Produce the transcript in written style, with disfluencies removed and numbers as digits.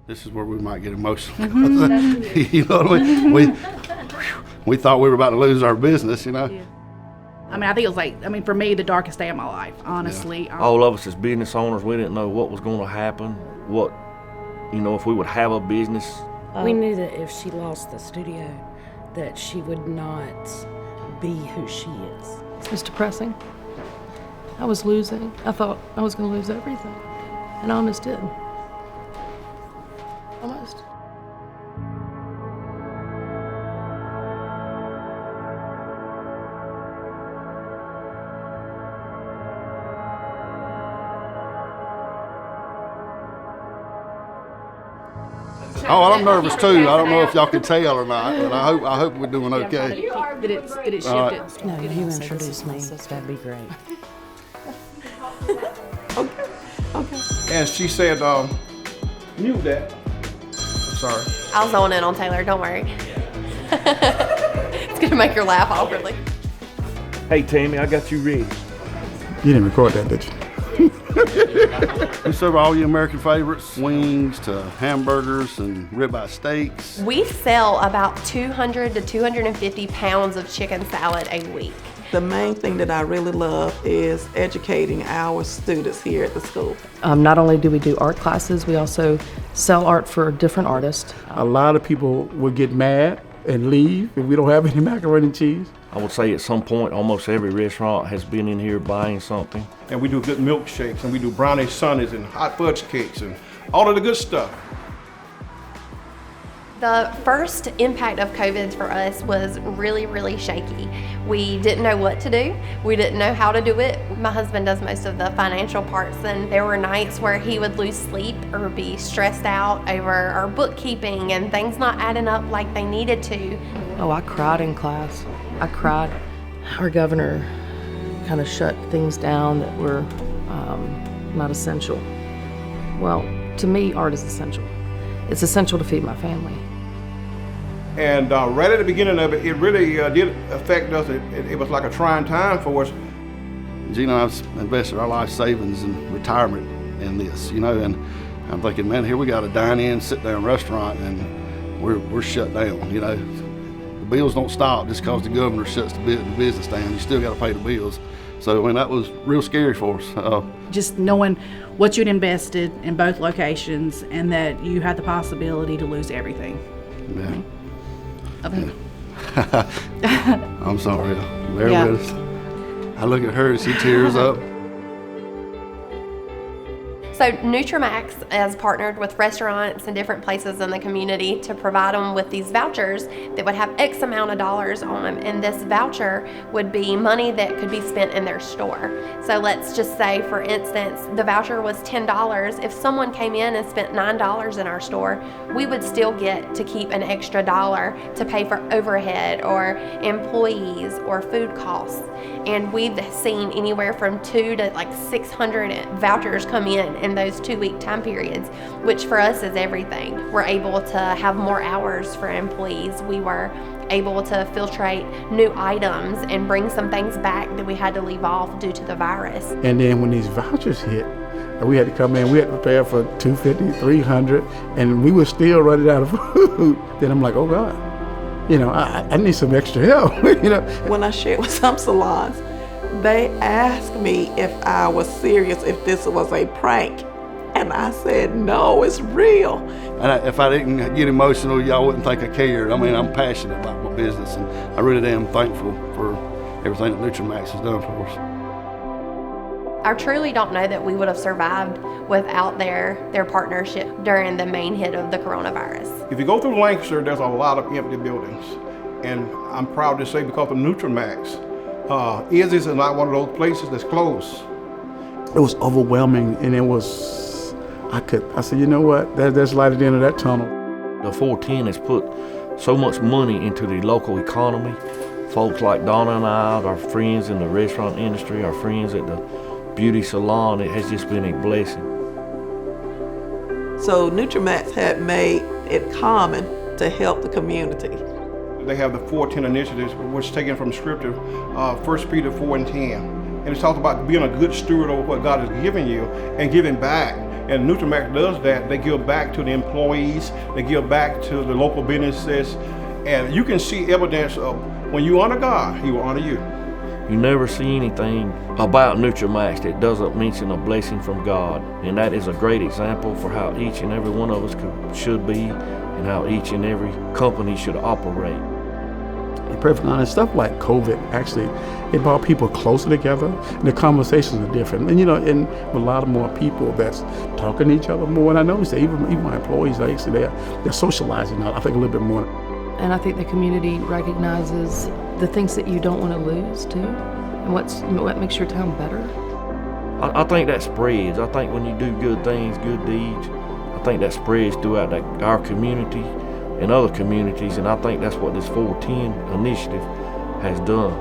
This is where we might get emotional. You know what I mean? We thought we were about to lose our business, you know? Yeah. I mean, I think it was like, for me, the darkest day of my life, honestly. Yeah. All of us as business owners, we didn't know what was going to happen, if we would have a business. We knew that if she lost the studio, that she would not be who she is. It was depressing. I was losing. I thought I was going to lose everything, and I almost did. Almost. Oh, well, I'm nervous too. I don't know if y'all can tell or not, but I hope we're doing okay. Did it shifted? Right. No, you introduce me. That'd be great. Okay. And she said, mute that. I'm sorry. I'll zone in on Taylor, don't worry. It's gonna make her laugh awkwardly. Hey, Tammy, I got you ready. You didn't record that, did you? We serve all your American favorites, wings to hamburgers and ribeye steaks. We sell about 200 to 250 pounds of chicken salad a week. The main thing that I really love is educating our students here at the school. Not only do we do art classes, we also sell art for different artists. A lot of people would get mad and leave if we don't have any macaroni and cheese. I would say at some point, almost every restaurant has been in here buying something. And we do good milkshakes, and we do brownie sundaes and hot fudge cakes and all of the good stuff. The first impact of COVID for us was really, really shaky. We didn't know what to do. We didn't know how to do it. My husband does most of the financial parts, and there were nights where he would lose sleep or be stressed out over our bookkeeping and things not adding up like they needed to. Oh, I cried in class. I cried. Our governor kind of shut things down that were not essential. Well, to me, art is essential. It's essential to feed my family. And right at the beginning of it, it really did affect us. It was like a trying time for us. Gina and I've invested our life savings and retirement in this, and I'm thinking, man, here we got a dine-in, sit-down restaurant, and we're shut down, The bills don't stop just because the governor shuts the business down. You still got to pay the bills. So, that was real scary for us. Just knowing what you'd invested in both locations and that you had the possibility to lose everything. Yeah. Okay. Yeah. I'm sorry. Bear with us. I look at her and she tears up. So Nutramax has partnered with restaurants and different places in the community to provide them with these vouchers that would have X amount of dollars on them, and this voucher would be money that could be spent in their store. So let's just say, for instance, the voucher was $10. If someone came in and spent $9 in our store, we would still get to keep an extra dollar to pay for overhead or employees or food costs. And we've seen anywhere from 200 to like 600 vouchers come in those 2-week time periods, which for us is everything. We're able to have more hours for employees. We were able to filtrate new items and bring some things back that we had to leave off due to the virus. And then when these vouchers hit, we had to come in, we had to prepare for $250, $300, and we were still running out of food. Then I'm like, oh God, I need some extra help, When I shared with some salons, they asked me if I was serious, if this was a prank. And I said, no, it's real. And if I didn't get emotional, y'all wouldn't think I cared. I'm passionate about my business, and I really am thankful for everything that Nutramax has done for us. I truly don't know that we would have survived without their partnership during the main hit of the coronavirus. If you go through Lancaster, there's a lot of empty buildings. And I'm proud to say, because of Nutramax, Izzy's is not one of those places that's closed. It was overwhelming, and I said, you know what, there's light at the end of that tunnel. The 410 has put so much money into the local economy. Folks like Donna and I, our friends in the restaurant industry, our friends at the beauty salon, it has just been a blessing. So Nutramax had made it common to help the community. They have the 410 initiatives, which is taken from scripture, 1 Peter 4:10. And it talks about being a good steward over what God has given you and giving back. And Nutramax does that. They give back to the employees, they give back to the local businesses, and you can see evidence of when you honor God, He will honor you. You never see anything about Nutramax that doesn't mention a blessing from God, and that is a great example for how each and every one of us should be, and how each and every company should operate. To be perfectly honest, stuff like COVID actually, it brought people closer together, and the conversations are different. And and a lot of more people that's talking to each other more. And I noticed that even my employees, they're socializing now, I think, a little bit more. And I think the community recognizes the things that you don't want to lose too, and what makes your town better. I think that spreads. I think when you do good things, good deeds, I think that spreads throughout our community and other communities, and I think that's what this 410 initiative has done.